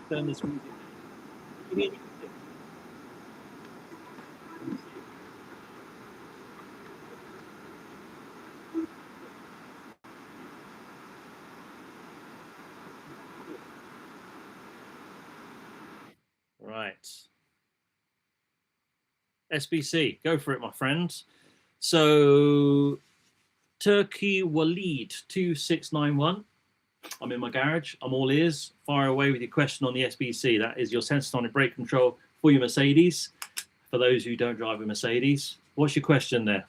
Turn this music. Give me any music. Right. SBC, go for it, my friends. So, Turkey Waleed 2691. I'm in my garage. I'm all ears. Fire away with your question on the SBC. That is your sensor brake control for your Mercedes. For those who don't drive a Mercedes, what's your question there?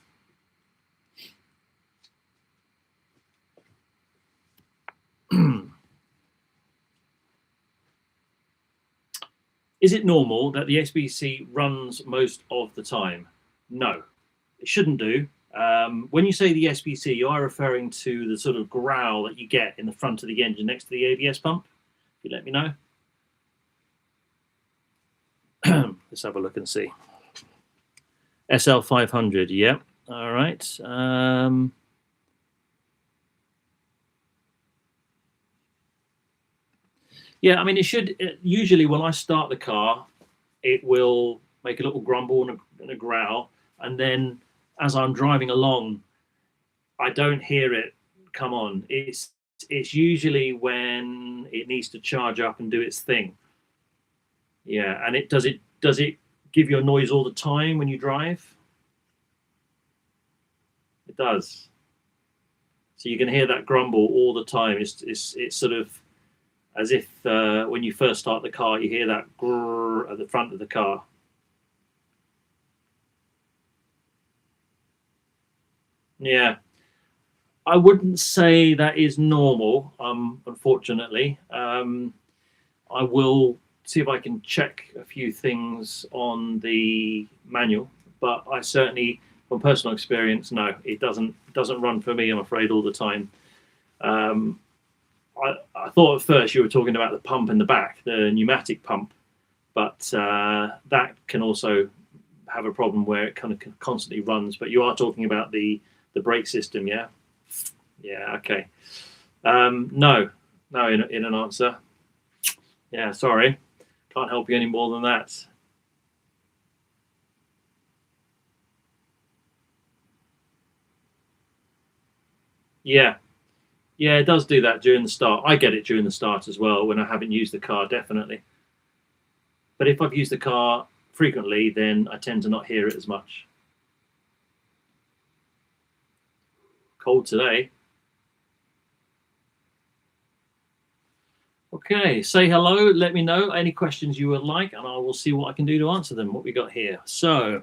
Is it normal that the SBC runs most of the time? No, it shouldn't do. When you say the SBC, you are referring to the sort of growl that you get in the front of the engine next to the ABS pump. If you let me know. Let's have a look and see. SL500, yeah. All right. Yeah, I mean, it should. Usually when I start the car, it will make a little grumble and a growl. And then as I'm driving along, I don't hear it come on. It's usually when it needs to charge up and do its thing. Yeah, and does it give you a noise all the time when you drive? It does. So you can hear that grumble all the time. It's sort of as if when you first start the car, you hear that grrr at the front of the car. Yeah, I wouldn't say that is normal, unfortunately. I will see if I can check a few things on the manual, but I certainly, from personal experience, no, it doesn't run for me, I'm afraid, all the time. I thought at first you were talking about the pump in the back, the pneumatic pump, but that can also have a problem where it kind of constantly runs. But you are talking about the brake system, yeah? Yeah, okay. No, in an answer. Yeah, sorry. Can't help you any more than that. Yeah. Yeah, it does do that during the start. I get it during the start as well when I haven't used the car, definitely. But if I've used the car frequently, then I tend to not hear it as much. Cold today. Okay, say hello. Let me know any questions you would like, and I will see what I can do to answer them. What we got here. So,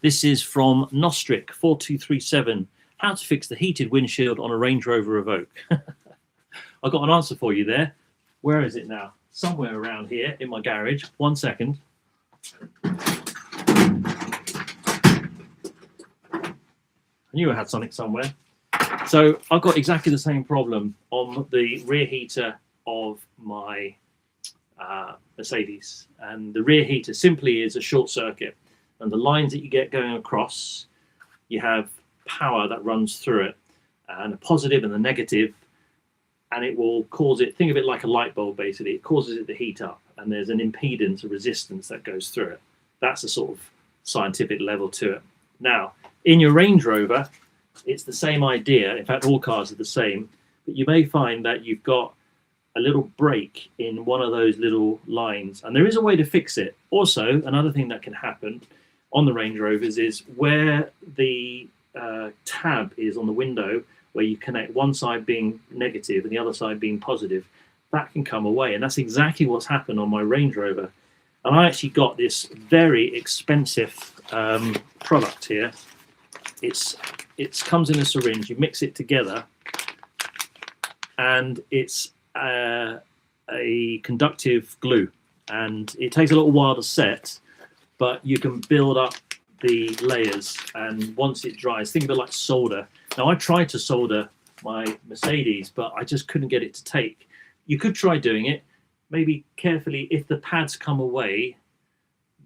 this is from Nostric 4237. How to fix the heated windshield on a Range Rover Evoque. I've got an answer for you there. Where is it now? Somewhere around here in my garage. 1 second. I knew I had something somewhere. So I've got exactly the same problem on the rear heater of my Mercedes. And the rear heater simply is a short circuit. And the lines that you get going across, you have power that runs through it, and a positive and a negative, and it will cause it, think of it like a light bulb basically, it causes it to heat up, and there's an impedance, a resistance that goes through it. That's a sort of scientific level to it. Now, in your Range Rover, it's the same idea. In fact, all cars are the same, but you may find that you've got a little break in one of those little lines, and there is a way to fix it. Also, another thing that can happen on the Range Rovers is where the tab is on the window, where you connect one side being negative and the other side being positive, that can come away. And that's exactly what's happened on my Range Rover. And I actually got this very expensive product here. It comes in a syringe, you mix it together, and it's a conductive glue. And it takes a little while to set, but you can build up the layers, and once it dries, think of it like solder. Now, I tried to solder my Mercedes, but I just couldn't get it to take. You could try doing it, maybe carefully. If the pads come away,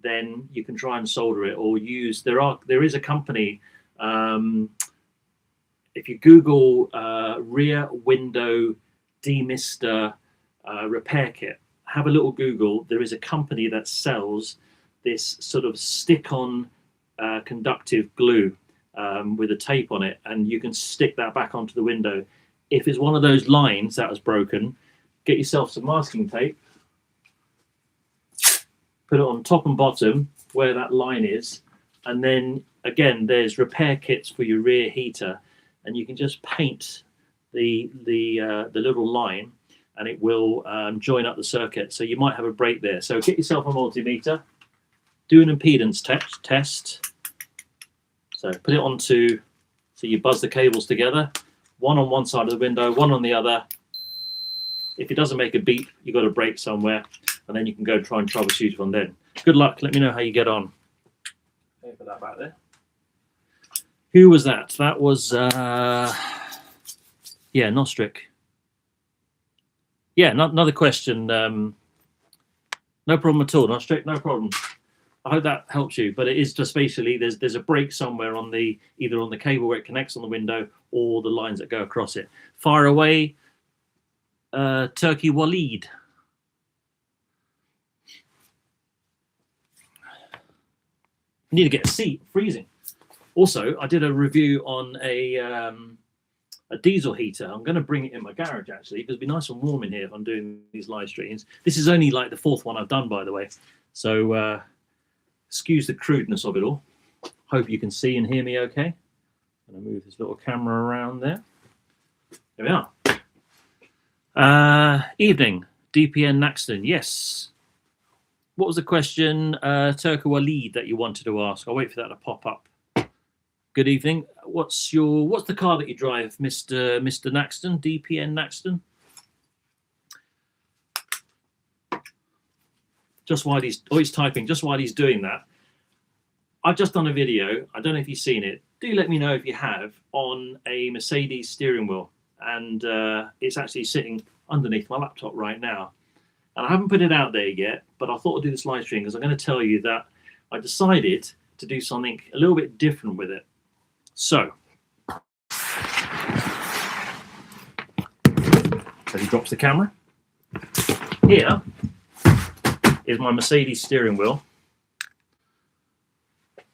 then you can try and solder it, or use, there is a company, if you Google rear window demister repair kit, have a little Google. There is a company that sells this sort of stick-on conductive glue with a tape on it, and you can stick that back onto the window. If it's one of those lines that was broken, get yourself some masking tape, put it on top and bottom where that line is, and then again there's repair kits for your rear heater, and you can just paint the little line, and it will join up the circuit. So you might have a break there. So get yourself a multimeter, do an impedance test. So put it onto, so you buzz the cables together, one on one side of the window, one on the other. If it doesn't make a beep, you've got a break somewhere, and then you can go try and troubleshoot it on then. Good luck. Let me know how you get on. Put that back there. Who was that? That was, yeah, Nostric. Yeah, another question. No problem at all, Nostric, no problem. I hope that helps you, but it is just basically there's a break somewhere on the either on the cable where it connects on the window or the lines that go across it. Fire away, Turkey Waleed. Need to get a seat, freezing. Also, I did a review on a diesel heater. I'm going to bring it in my garage actually because it'd be nice and warm in here if I'm doing these live streams. This is only like the 4th one I've done, by the way, so excuse the crudeness of it all. Hope you can see and hear me okay. I'm going to move this little camera around there. There we are. Evening, DPN Naxton. Yes. What was the question, Turka Waleed, that you wanted to ask? I'll wait for that to pop up. Good evening. What's the car that you drive, Mr. Naxton, DPN Naxton? Just while he's typing, just while he's doing that, I've just done a video. I don't know if you've seen it. Do let me know if you have, on a Mercedes steering wheel, and it's actually sitting underneath my laptop right now. And I haven't put it out there yet, but I thought I'd do this live stream because I'm going to tell you that I decided to do something a little bit different with it. So he drops the camera. Here is my Mercedes steering wheel.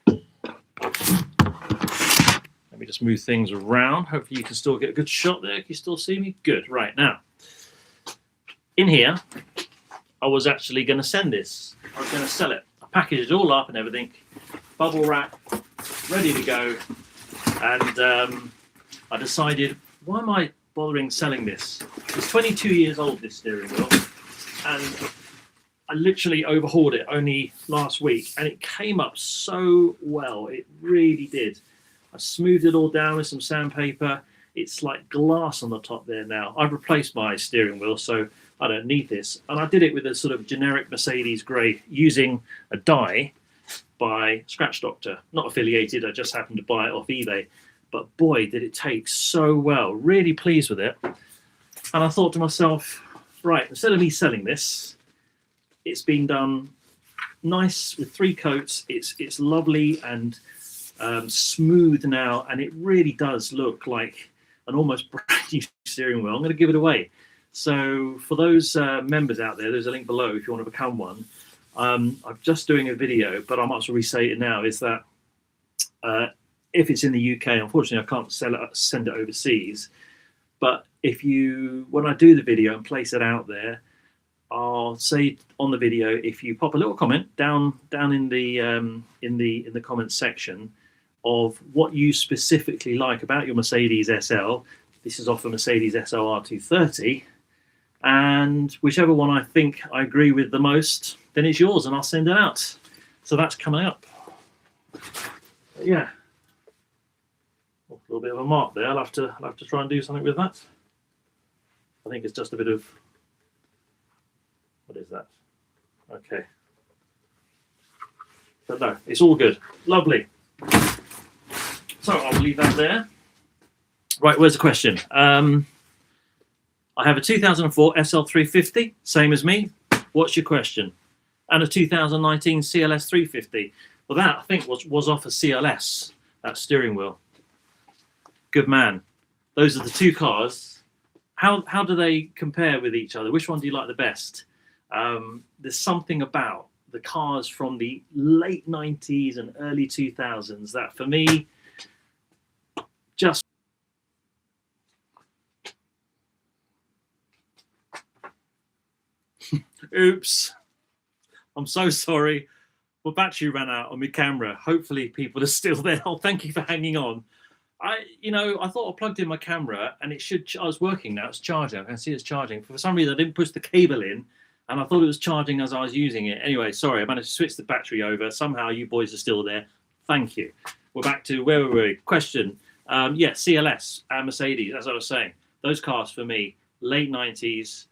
Let me just move things around. Hopefully you can still get a good shot there. Can you still see me? Good. Right, now, in here, I was actually going to send this. I was going to sell it. I packaged it all up and everything, bubble wrap, ready to go. And I decided, why am I bothering selling this? It's 22 years old, this steering wheel, and I literally overhauled it only last week, and it came up so well. It really did. I smoothed it all down with some sandpaper. It's like glass on the top there now. I've replaced my steering wheel, so I don't need this. And I did it with a sort of generic Mercedes grey using a dye by Scratch Doctor. Not affiliated, I just happened to buy it off eBay. But boy, did it take so well. Really pleased with it. And I thought to myself, right, instead of me selling this, it's been done nice with 3 coats. It's lovely and smooth now, and it really does look like an almost brand new steering wheel. I'm going to give it away. So for those members out there, there's a link below if you want to become one. I'm just doing a video, but I might as well re-say it now, is that if it's in the UK, unfortunately I can't send it overseas, but when I do the video and place it out there, I'll say on the video, if you pop a little comment down in the comments section of what you specifically like about your Mercedes SL. This is off a Mercedes SL R230, and whichever one I think I agree with the most, then it's yours, and I'll send it out. So that's coming up. But yeah, a little bit of a mark there. I'll have to try and do something with that. I think it's just a bit of, what is that? Okay. But no, it's all good. Lovely. So I'll leave that there. Right, where's the question? I have a 2004 SL350, same as me. What's your question? And a 2019 CLS 350. Well, that I think was off a CLS, that steering wheel. Good man. Those are the 2 cars. How do they compare with each other? Which one do you like the best? There's something about the cars from the late 90s and early 2000s that for me just oops, I'm so sorry. My battery ran out on my camera. Hopefully people are still there. Oh, thank you for hanging on. I thought I plugged in my camera and it should, I was working now, it's charging. I can see it's charging. For some reason I didn't push the cable in and I thought it was charging as I was using it. Anyway, sorry, I managed to switch the battery over. Somehow you boys are still there. Thank you. We're back to where were we? Question. Yeah, CLS and Mercedes, as I was saying. Those cars for me, late 90s,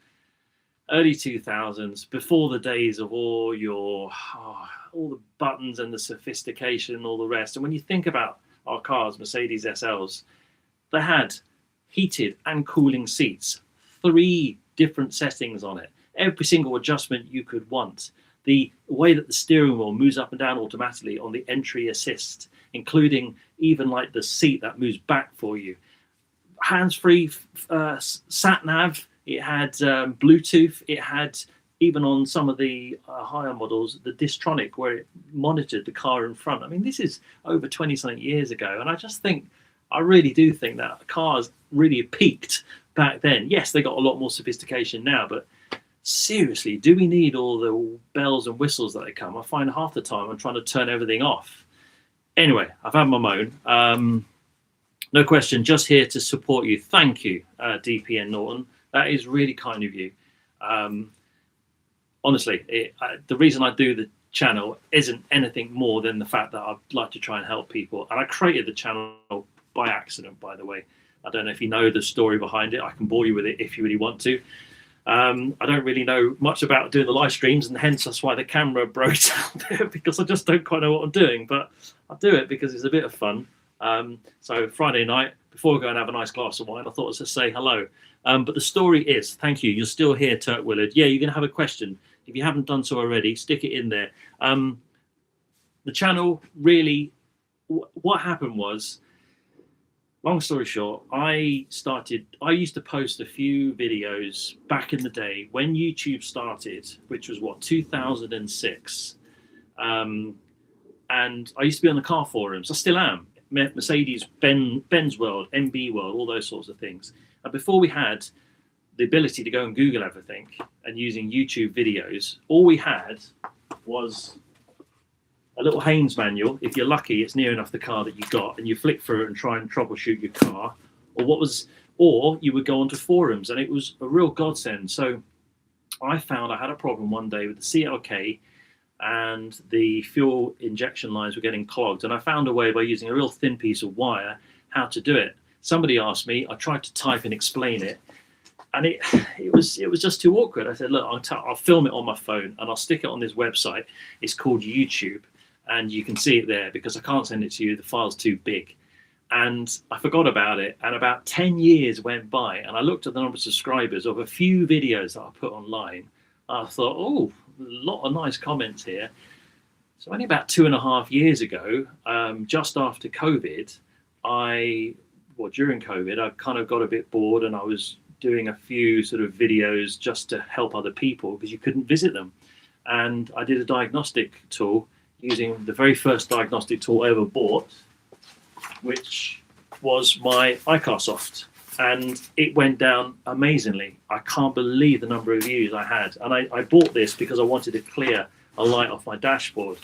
early 2000s, before the days of all the buttons and the sophistication and all the rest. And when you think about our cars, Mercedes SLs, they had heated and cooling seats, 3 different settings on it, every single adjustment you could want. The way that the steering wheel moves up and down automatically on the entry assist, including even like the seat that moves back for you. Hands-free sat nav. It had Bluetooth. It had, even on some of the higher models, the Distronic, where it monitored the car in front. I mean, this is over 20-something years ago. And I really do think that cars really peaked back then. Yes, they got a lot more sophistication now, but seriously, do we need all the bells and whistles that they come? I find half the time I'm trying to turn everything off. Anyway, I've had my moan. No question, just here to support you. Thank you, DPN Norton. That is really kind of you. Honestly, the reason I do the channel isn't anything more than the fact that I'd like to try and help people. And I created the channel by accident, by the way. I don't know if you know the story behind it. I can bore you with it if you really want to. I don't really know much about doing the live streams, and hence that's why the camera broke down there, because I just don't quite know what I'm doing. But I do it because it's a bit of fun. So Friday night, before we go and have a nice glass of wine, I thought I'd just say hello. But the story is, thank you, you're still here, Turk Willard. Yeah, you're going to have a question. If you haven't done so already, stick it in there. The channel really, what happened was, long story short, I used to post a few videos back in the day when YouTube started, which was 2006. And I used to be on the car forums. I still am. Mercedes, Benz World, MB World, all those sorts of things. And before we had the ability to go and Google everything and using YouTube videos, all we had was a little Haynes manual. If you're lucky, it's near enough the car that you got, and you flick through it and try and troubleshoot your car, or you would go onto forums, and it was a real godsend. So I found I had a problem one day with the CLK, and the fuel injection lines were getting clogged, and I found a way by using a real thin piece of wire how to do it. Somebody asked me, I tried to type and explain it, and it was just too awkward. I said, look, I'll film it on my phone and I'll stick it on this website. It's called YouTube, and you can see it there because I can't send it to you. The file's too big. And I forgot about it, and about 10 years went by, and I looked at the number of subscribers of a few videos that I put online. I thought, oh, a lot of nice comments here. So only about 2.5 years ago, just after COVID, during COVID, I kind of got a bit bored, and I was doing a few sort of videos just to help other people because you couldn't visit them. And I did a diagnostic tool using the very first diagnostic tool I ever bought, which was my iCarSoft. And it went down amazingly. I can't believe the number of views I had. And I bought this because I wanted to clear a light off my dashboard.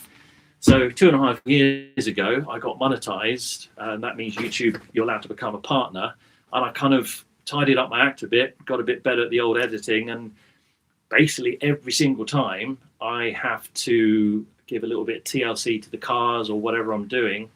So 2.5 years ago, I got monetized, and that means YouTube, you're allowed to become a partner. And I kind of tidied up my act a bit, got a bit better at the old editing, and basically every single time I have to give a little bit of TLC to the cars or whatever I'm doing,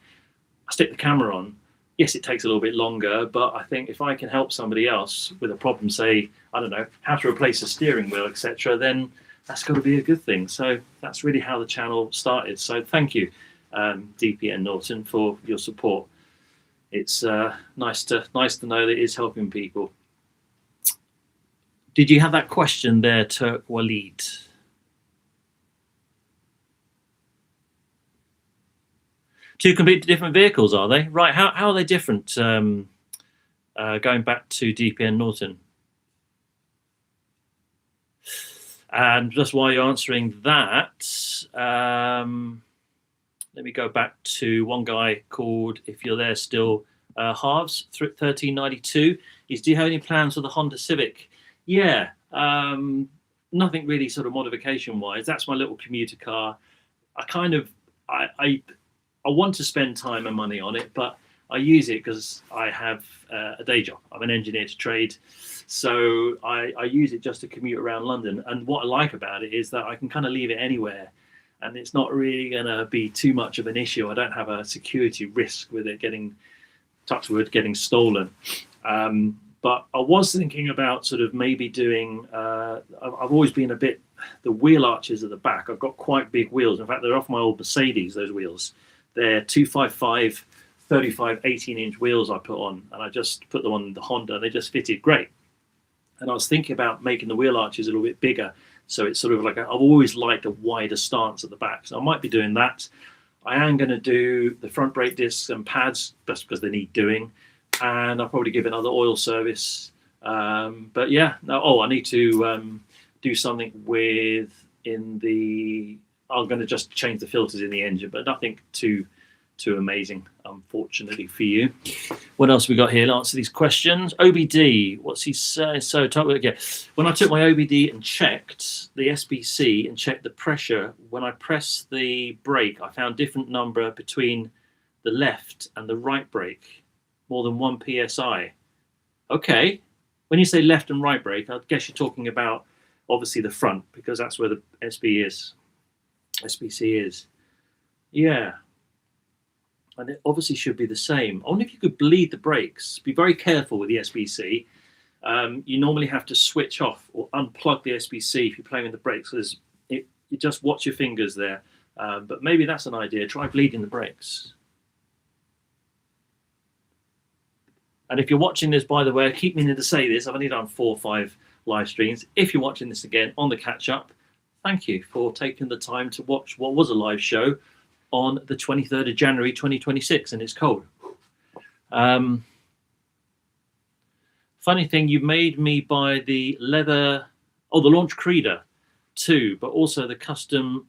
I stick the camera on. Yes, it takes a little bit longer, but I think if I can help somebody else with a problem, say, I don't know, how to replace a steering wheel, etc., then that's got to be a good thing. So that's really how the channel started. So thank you, DPN Norton, for your support. It's nice to know that it is helping people. Did you have that question there, Turk Walid? Two completely different vehicles, are they? Right, how are they different? Going back to DPN Norton. And just while you're answering that, let me go back to one guy called, if you're there still, Halves 1392. Do you have any plans for the Honda Civic? Yeah, nothing really sort of modification wise. That's my little commuter car. I want to spend time and money on it, but I use it because I have a day job. I'm an engineer to trade, so I use it just to commute around London. And what I like about it is that I can kind of leave it anywhere, and it's not really going to be too much of an issue. I don't have a security risk with it getting, touch wood, getting stolen. But I was thinking about sort of maybe doing, I've always been a bit, the wheel arches at the back, I've got quite big wheels. In fact, they're off my old Mercedes, those wheels. They're 255, 35, 18-inch wheels I put on, and I just put them on the Honda, and they just fitted great. And I was thinking about making the wheel arches a little bit bigger. So it's sort of like, I've always liked a wider stance at the back. So I might be doing that. I am going to do the front brake discs and pads just because they need doing. And I'll probably give another oil service. But yeah, I need to do something I'm going to just change the filters in the engine, but nothing too amazing, unfortunately for you. What else we got here? Let's answer these questions. OBD, what's he saying? So, yeah. When I took my OBD and checked the SBC and checked the pressure, when I pressed the brake, I found different number between the left and the right brake, more than 1 psi. Okay. When you say left and right brake, I guess you're talking about obviously the front, because that's where the SBC is. Yeah. And it obviously should be the same. I wonder if you could bleed the brakes. Be very careful with the SBC. You normally have to switch off or unplug the SBC if you're playing with the brakes. You just watch your fingers there. But maybe that's an idea. Try bleeding the brakes. And if you're watching this, by the way, I keep meaning to say this. I've only done 4 or 5 live streams. If you're watching this again on the catch-up, thank you for taking the time to watch what was a live show on the 23rd of January 2026, and it's cold. Funny thing, you made me buy the leather, the Launch Creeder 2, but also the custom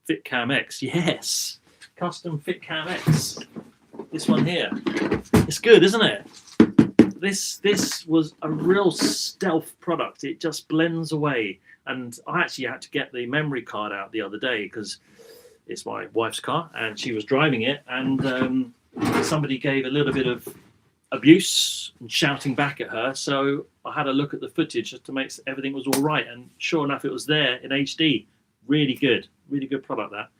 FitCam X. Yes, custom FitCam X. This one here. It's good, isn't it? This was a real stealth product. It just blends away. And I actually had to get the memory card out the other day because it's my wife's car and she was driving it, and somebody gave a little bit of abuse and shouting back at her. So I had a look at the footage just to make sure everything was all right. And sure enough, it was there in HD. Really good product, that.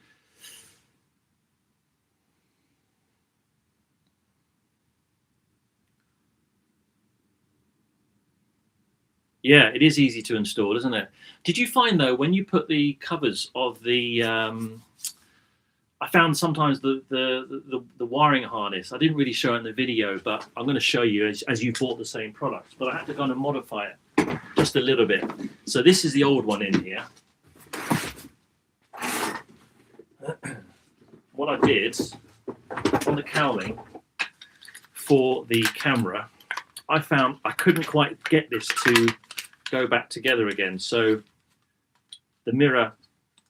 Yeah, it is easy to install, isn't it? Did you find, though, when you put the covers of the, I found sometimes the wiring harness, I didn't really show it in the video, but I'm going to show you as you bought the same product, but I had to kind of modify it just a little bit. So this is the old one in here. What I did on the cowling for the camera, I found I couldn't quite get this to go back together again. So the mirror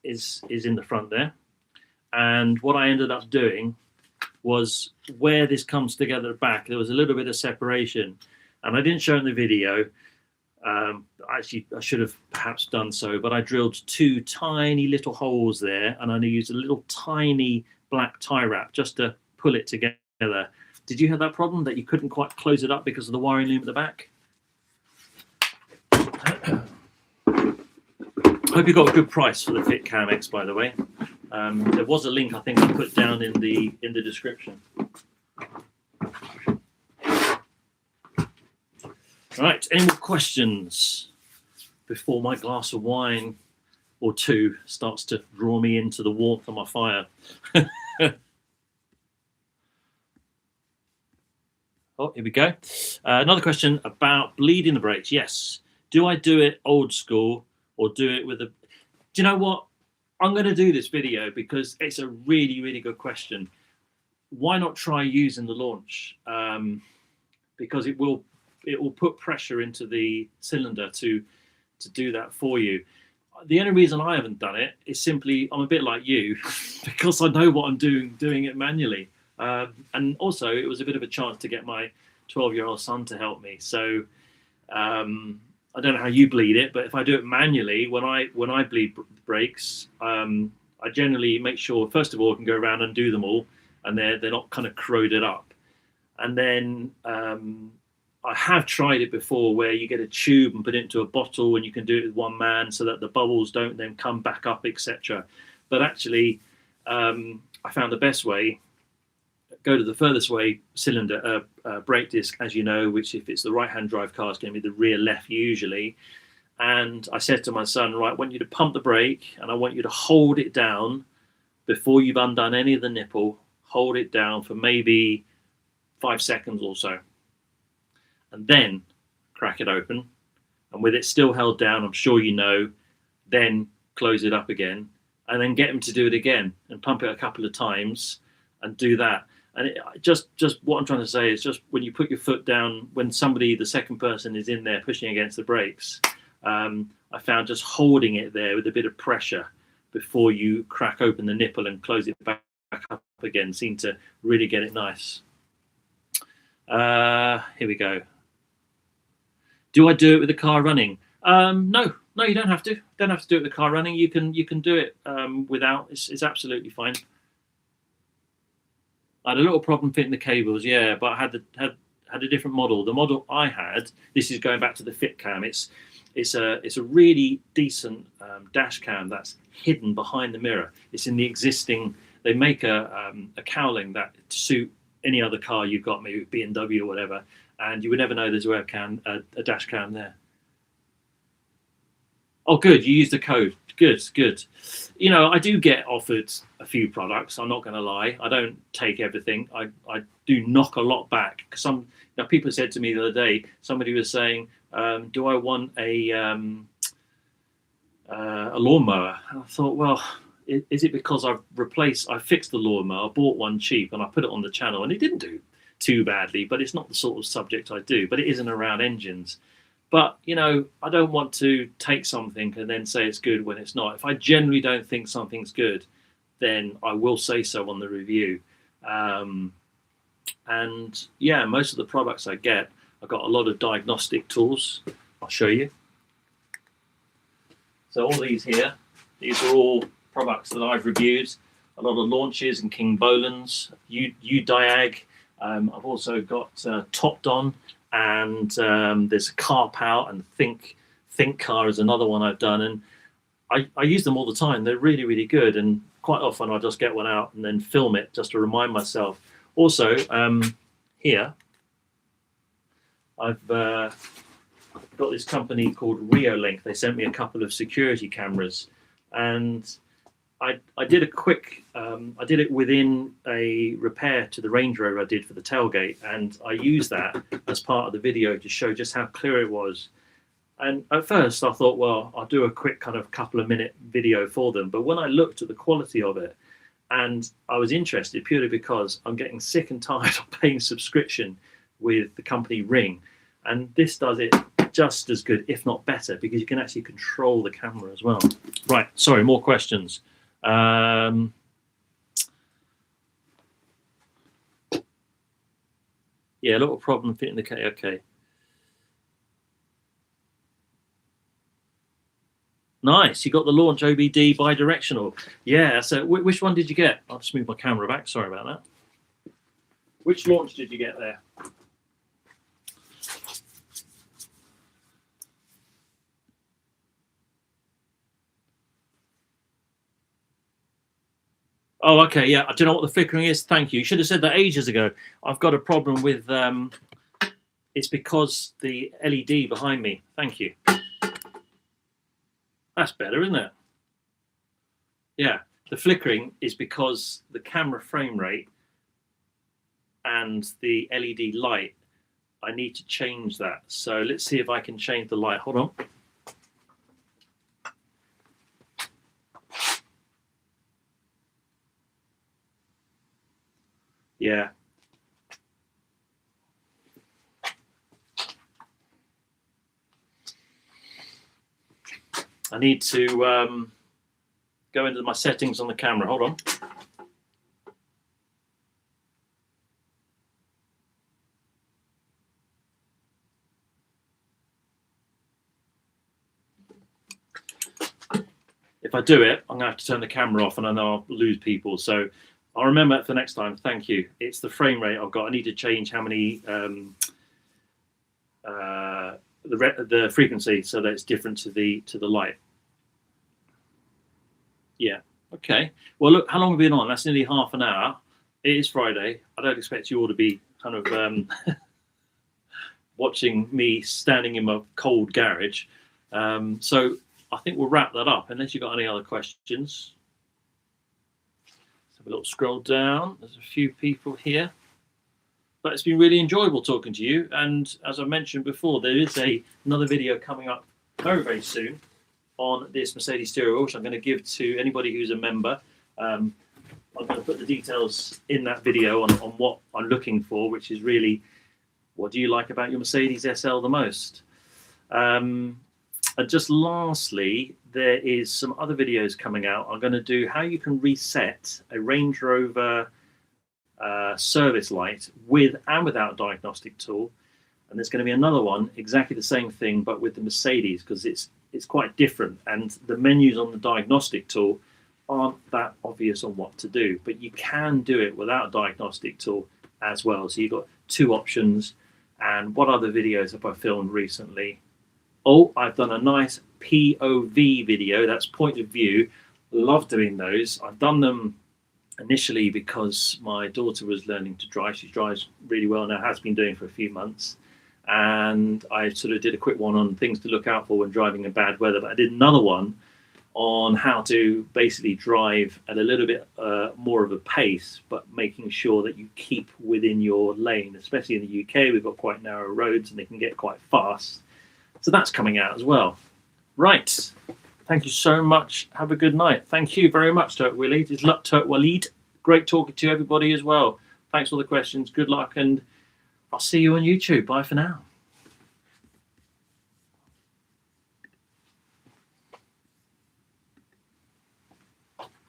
is in the front there. And what I ended up doing was where this comes together back, there was a little bit of separation. And I didn't show in the video. Actually, I should have perhaps done so, but I drilled 2 tiny little holes there, and I used a little tiny black tie wrap just to pull it together. Did you have that problem that you couldn't quite close it up because of the wiring loom at the back? Hope you got a good price for the FitCam X, by the way. There was a link I think I put down in the description. Right, any more questions before my glass of wine or 2 starts to draw me into the warmth of my fire? Oh, here we go. Another question about bleeding the brakes. Yes. Do I do it old school or do it with a... Do you know what? I'm going to do this video because it's a really, really good question. Why not try using the Launch? Because it will put pressure into the cylinder to do that for you. the only reason I haven't done it is simply I'm a bit like you because I know what I'm doing it manually. And also it was a bit of a chance to get my 12-year-old son to help me. So I don't know how you bleed it, but if I do it manually, when I bleed brakes, I generally make sure, first of all, I can go around and do them all, and they're not kind of corroded up. And then I have tried it before where you get a tube and put it into a bottle and you can do it with one man so that the bubbles don't then come back up, etc. But actually, I found the best way, go to the furthest way cylinder, brake disc, as you know, which if it's the right-hand drive car, is going to be the rear left usually. And I said to my son, right, I want you to pump the brake and I want you to hold it down before you've undone any of the nipple. Hold it down for maybe 5 seconds or so. And then crack it open. And with it still held down, I'm sure you know, then close it up again. And then get him to do it again and pump it a couple of times and do that. And it, just what I'm trying to say is just when you put your foot down, when somebody, the second person is in there pushing against the brakes, I found just holding it there with a bit of pressure before you crack open the nipple and close it back up again seemed to really get it nice. Here we go. Do I do it with the car running? No, you don't have to. Don't have to do it with the car running. You can do it without. It's absolutely fine. I had a little problem fitting the cables, yeah, but I had a different model. The model I had, this is going back to the Fit Cam. It's a really decent dash cam that's hidden behind the mirror. It's in the existing. They make a cowling that to suit any other car you've got, maybe BMW or whatever, and you would never know there's a webcam, a dash cam there. Oh, good. You used the code. Good. You know, I do get offered a few products. I'm not going to lie. I don't take everything. I do knock a lot back. Now, people said to me the other day, somebody was saying, do I want a lawnmower? And I thought, well, is it because I fixed the lawnmower, I bought one cheap and I put it on the channel and it didn't do too badly, but it's not the sort of subject I do, but it isn't around engines. But, you know, I don't want to take something and then say it's good when it's not. If I generally don't think something's good, then I will say so on the review. And yeah, most of the products I get, I've got a lot of diagnostic tools. I'll show you. So all these here, these are all products that I've reviewed. A lot of launches and King Bolan's, U-Diag. I've also got Topped On. And there's CarPout and Think Car is another one I've done, and I use them all the time. They're really, really good, and quite often I'll just get one out and then film it just to remind myself. Also, here I've got this company called Reolink. They sent me a couple of security cameras, and I did a quick, I did it within a repair to the Range Rover I did for the tailgate, and I used that as part of the video to show just how clear it was. And at first I thought, well, I'll do a quick kind of couple of minute video for them. But when I looked at the quality of it, and I was interested purely because I'm getting sick and tired of paying subscription with the company Ring. And this does it just as good, if not better, because you can actually control the camera as well. Right, sorry, more questions. Yeah, a little problem fitting the K. Okay. Nice. You got the launch OBD bi-directional. Yeah. So which one did you get? I'll just move my camera back. Sorry about that. Which launch did you get there? Oh, okay, yeah. Do you know what the flickering is? Thank you. You should have said that ages ago. I've got a problem with, it's because the LED behind me. Thank you. That's better, isn't it? Yeah, the flickering is because the camera frame rate and the LED light, I need to change that. So let's see if I can change the light. Hold on. Yeah. I need to go into my settings on the camera. Hold on. If I do it, I'm going to have to turn the camera off, and I know I'll lose people. So I'll remember it for next time. Thank you. It's the frame rate I've got. I need to change how many the frequency so that it's different to the light. Yeah. Okay. Well, look, how long have we been on? That's nearly half an hour. It is Friday. I don't expect you all to be kind of watching me standing in my cold garage. So I think we'll wrap that up, unless you've got any other questions. Let's have a little scroll down. There's a few people here. But it's been really enjoyable talking to you. And as I mentioned before, there is another video coming up very, very soon on this Mercedes steering wheel, which I'm going to give to anybody who's a member. I'm going to put the details in that video on what I'm looking for, which is really, what do you like about your Mercedes SL the most? And just lastly, there is some other videos coming out. I'm going to do how you can reset a Range Rover service light with and without diagnostic tool. And there's going to be another one, exactly the same thing, but with the Mercedes, because it's quite different. And the menus on the diagnostic tool aren't that obvious on what to do, but you can do it without diagnostic tool as well. So you've got two options. And what other videos have I filmed recently? Oh, I've done a nice POV video. That's point of view. Love doing those. I've done them initially because my daughter was learning to drive. She drives really well now, has been doing for a few months. And I sort of did a quick one on things to look out for when driving in bad weather. But I did another one on how to basically drive at a little bit more of a pace, but making sure that you keep within your lane. Especially in the UK, we've got quite narrow roads and they can get quite fast. So that's coming out as well. Right. Thank you so much. Have a good night. Thank you very much, Turk Walid. It's luck, Turk Walid. Great talking to everybody as well. Thanks for the questions. Good luck, and I'll see you on YouTube. Bye for now.